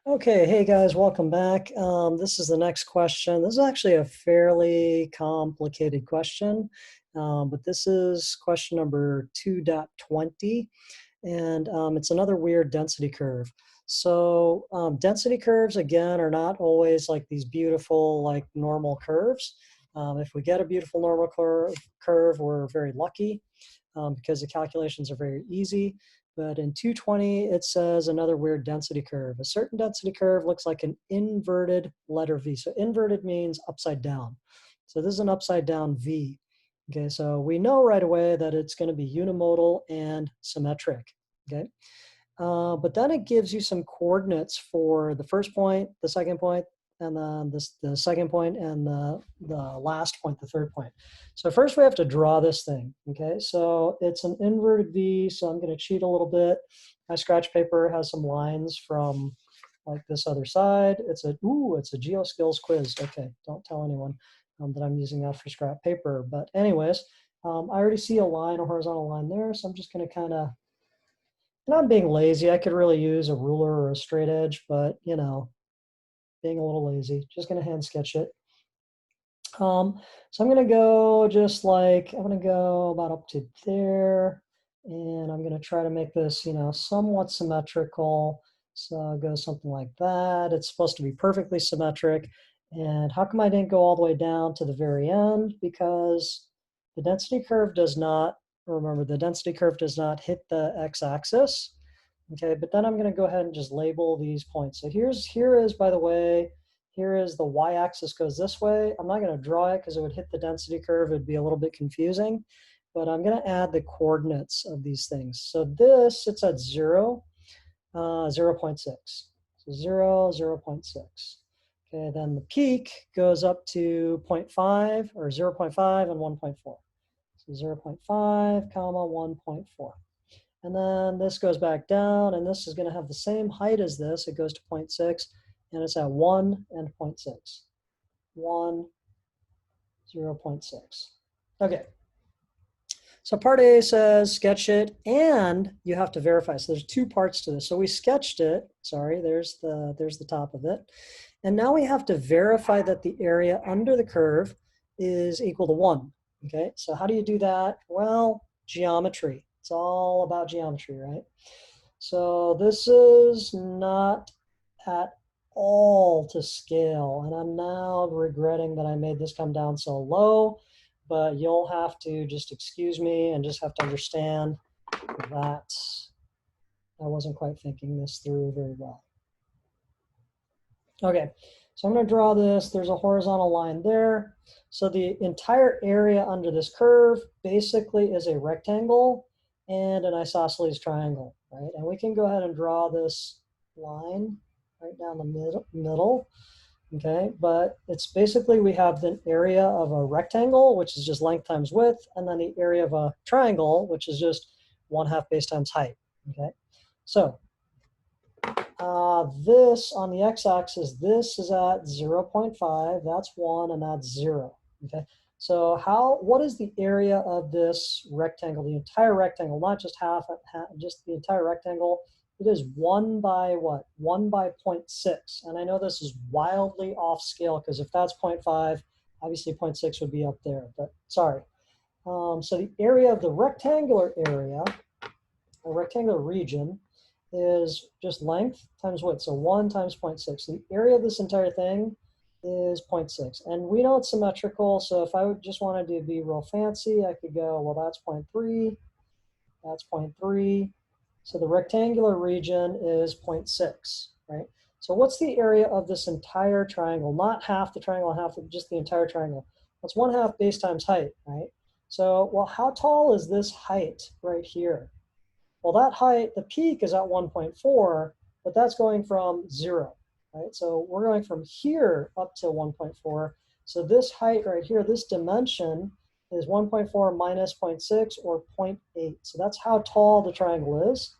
Okay, hey guys, welcome back. This is the next question. This is actually a fairly complicated question, but this is question number 2.20, and it's another weird density curve. So density curves, again, are not always like these beautiful, like normal curves. If we get a beautiful normal curve, we're very lucky because the calculations are very easy. But in 220, it says another weird density curve. A certain density curve looks like an inverted letter V. So inverted means upside down. So this is an upside down V. Okay, so we know right away that it's going to be unimodal and symmetric. Okay, but then it gives you some coordinates for the first point, the second point, and then the second point, and the last point, the third point. So first we have to draw this thing, okay? So it's an inverted V, so I'm gonna cheat a little bit. My scratch paper has some lines from like this other side. It's a GeoSkills quiz. Okay, don't tell anyone that I'm using that for scrap paper. But anyways, I already see a line, a horizontal line there, so I'm just gonna kind of, not being lazy. I could really use a ruler or a straight edge, but you know, being a little lazy, just gonna hand sketch it. So I'm gonna go just like, I'm gonna go about up to there, and I'm gonna try to make this, you know, somewhat symmetrical. So go something like that. It's supposed to be perfectly symmetric. And how come I didn't go all the way down to the very end? Because the density curve does not, remember, the density curve does not hit the x-axis. Okay, but then I'm going to go ahead and just label these points. So here is, by the way, here is the y-axis goes this way. I'm not going to draw it because it would hit the density curve. It'd be a little bit confusing, but I'm going to add the coordinates of these things. So this, it's at 0, 0.6. So 0, 0.6. Okay, then the peak goes up to 0.5 or 0.5 and 1.4. So 0.5, comma 1.4. And then this goes back down, and this is going to have the same height as this. It goes to 0.6, and it's at 1 and 0.6. 1, 0.6. Okay. So part A says sketch it, and you have to verify. So there's two parts to this. So we sketched it. Sorry, there's the top of it. And now we have to verify that the area under the curve is equal to 1. Okay, so how do you do that? Well, geometry. It's all about geometry, right? So this is not at all to scale. And I'm now regretting that I made this come down so low, but you'll have to just excuse me and just have to understand that I wasn't quite thinking this through very well. Okay, so I'm going to draw this. There's a horizontal line there. So the entire area under this curve basically is a rectangle and an isosceles triangle, right? And we can go ahead and draw this line right down the middle, okay? But it's basically, we have the area of a rectangle, which is just length times width, and then the area of a triangle, which is just 1/2 base times height, okay? So this on the x-axis, this is at 0.5, that's 1, and that's 0. Okay, so what is the area of this rectangle, the entire rectangle, not just half, just the entire rectangle? It is 1 by what? 1 by 0.6. And I know this is wildly off scale, because if that's 0.5, obviously 0.6 would be up there, but sorry. So the area of the rectangular area, a rectangular region, is just length times width. So 1 times 0.6. The area of this entire thing is 0.6. And we know it's symmetrical, so if I just wanted to be real fancy, I could go, well, that's 0.3, that's 0.3. So the rectangular region is 0.6, right? So what's the area of this entire triangle? Not half the triangle, half of just the entire triangle. That's 1/2 base times height, right? So, well, how tall is this height right here? Well, that height, the peak is at 1.4, but that's going from 0, right? So we're going from here up to 1.4. So this height right here, this dimension is 1.4 minus 0.6 or 0.8. So that's how tall the triangle is.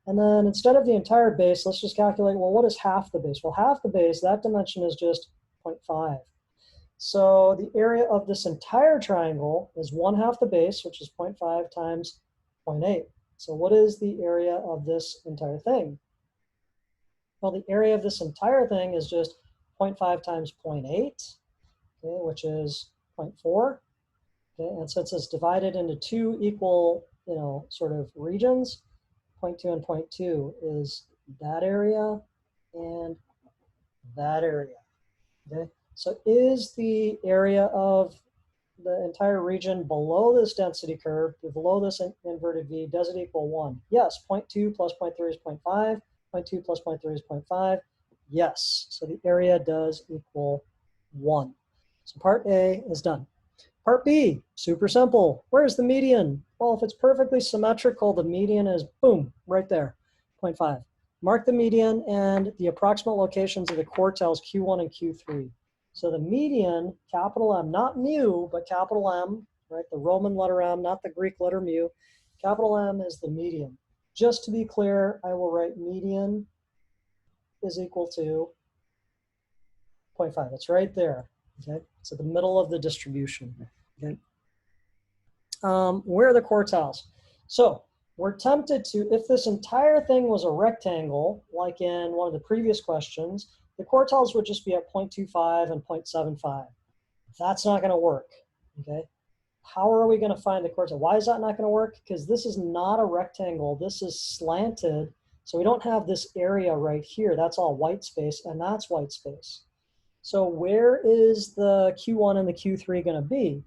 And then instead of the entire base, let's just calculate, well, what is half the base? Well, half the base, that dimension is just 0.5. So the area of this entire triangle is 1/2 the base, which is 0.5 times 0.8. So what is the area of this entire thing? Well, the area of this entire thing is just 0.5 times 0.8, okay, which is 0.4. Okay, and since it's divided into two equal, sort of regions, 0.2 and 0.2 is that area and that area. Okay, so is the area of the entire region below this density curve, below this inverted V, does it equal 1? Yes, 0.2 plus 0.3 is 0.5, 0.2 plus 0.3 is 0.5. Yes, so the area does equal 1. So part A is done. Part B, super simple. Where's the median? Well, if it's perfectly symmetrical, the median is, boom, right there, 0.5. Mark the median and the approximate locations of the quartiles Q1 and Q3. So the median, capital M, not mu, but capital M, right? The Roman letter M, not the Greek letter mu. Capital M is the median. Just to be clear, I will write median is equal to 0.5. It's right there, okay? It's at the middle of the distribution, okay? Where are the quartiles? So we're tempted to, if this entire thing was a rectangle, like in one of the previous questions, the quartiles would just be at 0.25 and 0.75. That's not going to work, okay? How are we going to find the quartile? Why is that not going to work? Because this is not a rectangle. This is slanted, so we don't have this area right here. That's all white space, and that's white space. So where is the Q1 and the Q3 going to be?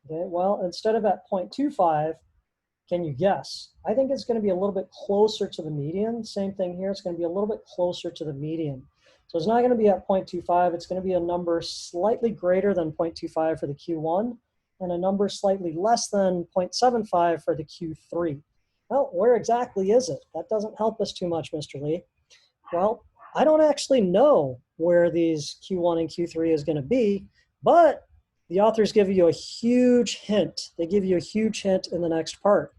Okay, well, instead of at 0.25, can you guess? I think it's going to be a little bit closer to the median. Same thing here. It's going to be a little bit closer to the median. So it's not going to be at 0.25. It's going to be a number slightly greater than 0.25 for the Q1 and a number slightly less than 0.75 for the Q3. Well, where exactly is it? That doesn't help us too much, Mr. Lee. Well, I don't actually know where these Q1 and Q3 is going to be, but the authors give you a huge hint. They give you a huge hint in the next part.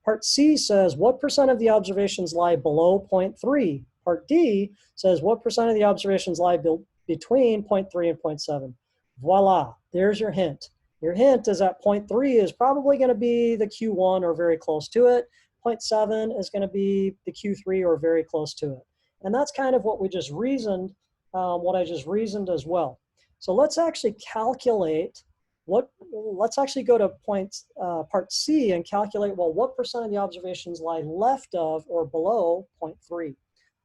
Part C says, what percent of the observations lie below 0.3? Part D says, what percent of the observations lie between 0.3 and 0.7? Voila, there's your hint. Your hint is that 0.3 is probably going to be the Q1 or very close to it. 0.7 is going to be the Q3 or very close to it. And that's kind of what we just reasoned, what I just reasoned as well. So let's actually calculate let's actually go to part C and calculate, well, what percent of the observations lie left of or below 0.3?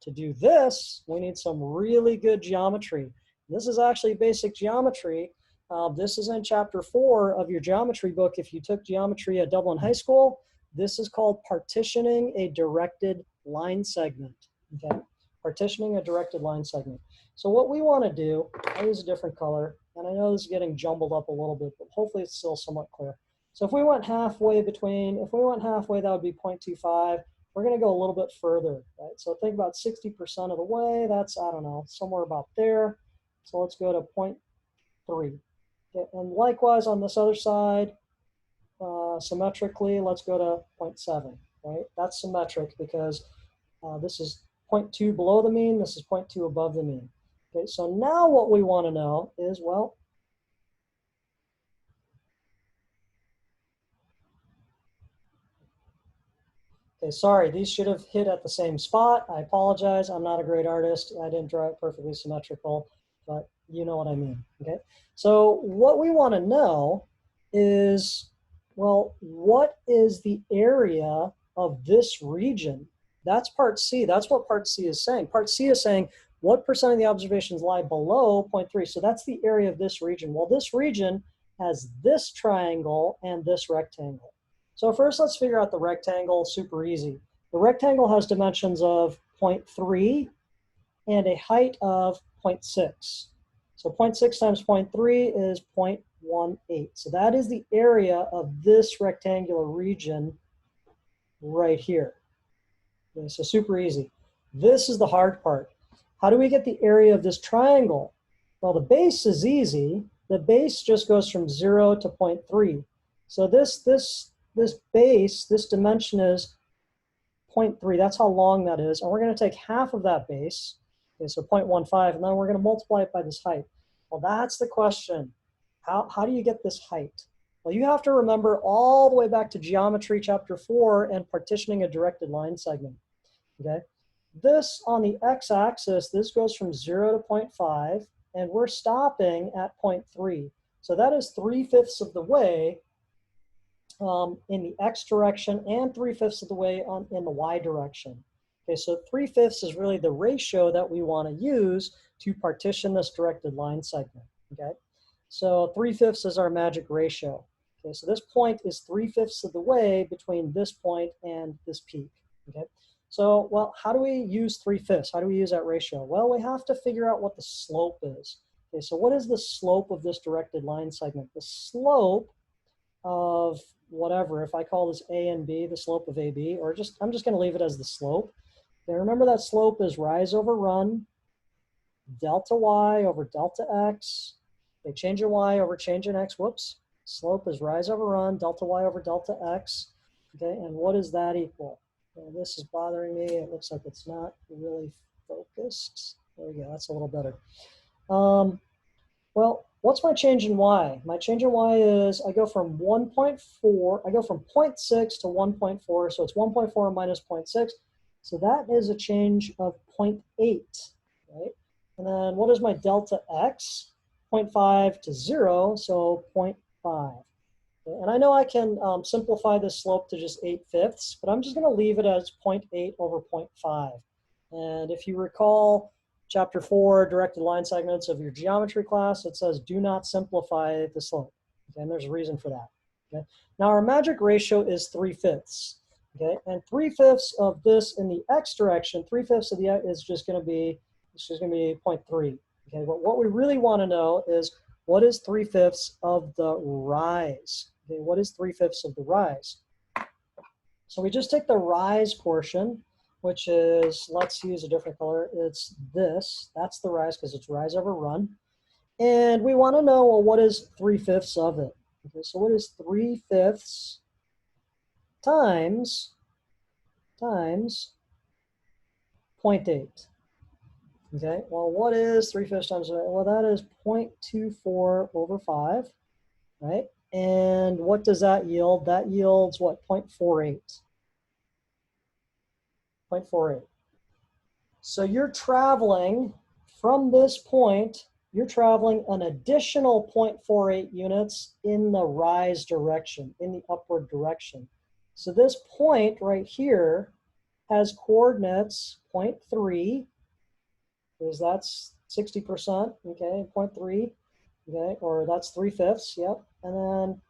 To do this, we need some really good geometry. This is actually basic geometry. This is in chapter 4 of your geometry book. If you took geometry at Dublin High School, this is called partitioning a directed line segment, okay? Partitioning a directed line segment. So what we want to do, I'll use a different color, and I know this is getting jumbled up a little bit, but hopefully it's still somewhat clear. So if we went halfway, that would be 0.25. We're going to go a little bit further, right? So think about 60% of the way. That's, I don't know, somewhere about there. So let's go to 0.3. Okay, and likewise on this other side, symmetrically, let's go to 0.7, right? That's symmetric because this is 0.2 below the mean, this is 0.2 above the mean. Okay, so now what we want to know is, well, okay, sorry, these should have hit at the same spot. I apologize, I'm not a great artist. I didn't draw it perfectly symmetrical, but you know what I mean, okay? So what we want to know is, well, what is the area of this region? That's part C. That's what part C is saying. Part C is saying, what percent of the observations lie below 0.3? So that's the area of this region. Well, this region has this triangle and this rectangle. So first, let's figure out the rectangle. Super easy. The rectangle has dimensions of 0.3 and a height of 0.6. So 0.6 times 0.3 is 0.18. So that is the area of this rectangular region right here. Okay, so super easy. This is the hard part. How do we get the area of this triangle? Well, the base is easy. The base just goes from 0 to 0.3. So this base, this dimension is 0.3. That's how long that is. And we're going to take half of that base, okay, so 0.15, and then we're going to multiply it by this height. Well, that's the question. How do you get this height? Well, you have to remember all the way back to geometry chapter 4 and partitioning a directed line segment, okay? this on the x-axis, this goes from 0 to 0.5, and we're stopping at 0.3. So that is 3/5 of the way in the x direction and 3/5 of the way in the y direction. Okay, so 3/5 is really the ratio that we want to use to partition this directed line segment. Okay, so 3/5 is our magic ratio. Okay, so this point is 3/5 of the way between this point and this peak. Okay, so well, how do we use 3/5? How do we use that ratio? Well, we have to figure out what the slope is. Okay, so what is the slope of this directed line segment? The slope of whatever, if I call this A and B, the slope of AB, or I'm just going to leave it as the slope. Okay, remember that slope is rise over run, delta y over delta x. Okay, change in y over change in x, whoops. Slope is rise over run, delta y over delta x. Okay, and what does that equal? Okay, this is bothering me. It looks like it's not really focused. There we go, that's a little better. Well, what's my change in y? My change in y is I go from 1.4, I go from 0.6 to 1.4, so it's 1.4 minus 0.6. So that is a change of 0.8, right? And then what is my delta x? 0.5 to 0, so 0.5. Okay, and I know I can simplify this slope to just 8/5, but I'm just going to leave it as 0.8 over 0.5. And if you recall, Chapter 4, directed line segments of your geometry class, it says do not simplify the slope. Okay, and there's a reason for that. Okay, now our magic ratio is 3/5. Okay, and 3/5 of this in the x direction, 3/5 of the x is just going to be 0.3. Okay, but what we really want to know is what is 3/5 of the rise? Okay, what is 3/5 of the rise? So we just take the rise portion, which is, let's use a different color. It's this. That's the rise because it's rise over run. And we want to know, well, what is 3/5 of it? Okay, so what is 3/5 times 0.8? Okay, well, what is 3/5 times? Well, that is 0.24 over 5, right? And what does that yield? That yields what? 0.48. 0.48. So you're traveling from this point, you're traveling an additional 0.48 units in the rise direction, in the upward direction. So this point right here has coordinates 0.3, because that's 60%, okay, 0.3, okay, or that's 3/5, yep. And then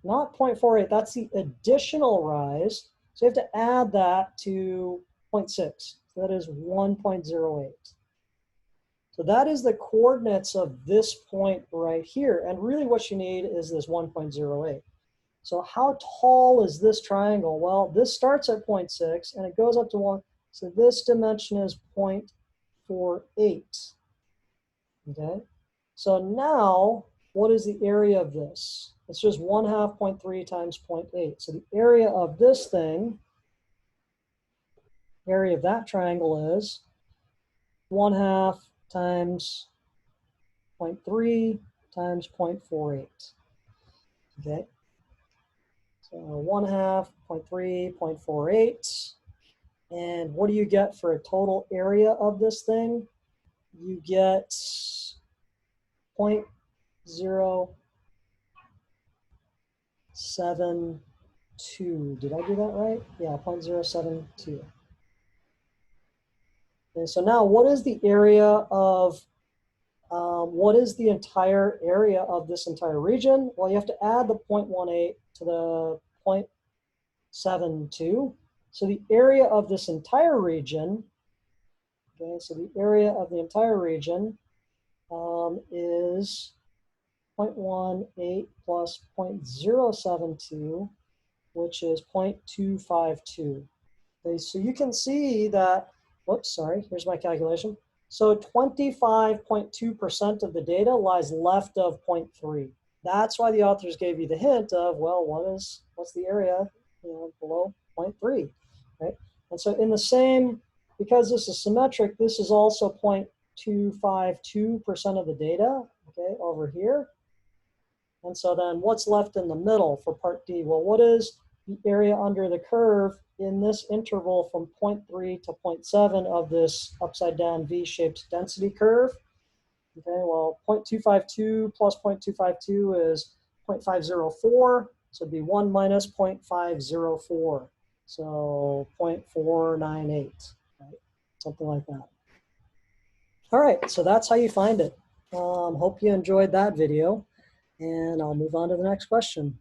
not 0.48, that's the additional rise. So you have to add that to 0.6. So that is 1.08. So that is the coordinates of this point right here. And really what you need is this 1.08. So how tall is this triangle? Well, this starts at 0.6 and it goes up to 1. So this dimension is 0.48. Okay. So now, what is the area of this? It's just 1/2 0.3 times 0.8. So the area of this thing, area of that triangle is 1/2 times 0.3 times 0.48. Okay. So 1/2, 0.3, 0.48. And what do you get for a total area of this thing? You get 0.072. Did I do that right? Yeah, 0.072. Okay, so now what is the area of, what is the entire area of this entire region? Well, you have to add the 0.18 to the 0.72. So the area of this entire region, okay, so the area of the entire region is 0.18 plus 0.072, which is 0.252. Okay, so you can see that, whoops, sorry, here's my calculation. So 25.2% of the data lies left of 0.3. That's why the authors gave you the hint of, well, what's the area, below 0.3, right? And so in the same, because this is symmetric, this is also 0.252% of the data, okay, over here. And so then what's left in the middle for part D? Well, what is the area under the curve in this interval from 0.3 to 0.7 of this upside down V-shaped density curve. Okay, well, 0.252 plus 0.252 is 0.504, so it'd be 1 minus 0.504, so 0.498, right? Something like that. All right, so that's how you find it. Hope you enjoyed that video, and I'll move on to the next question.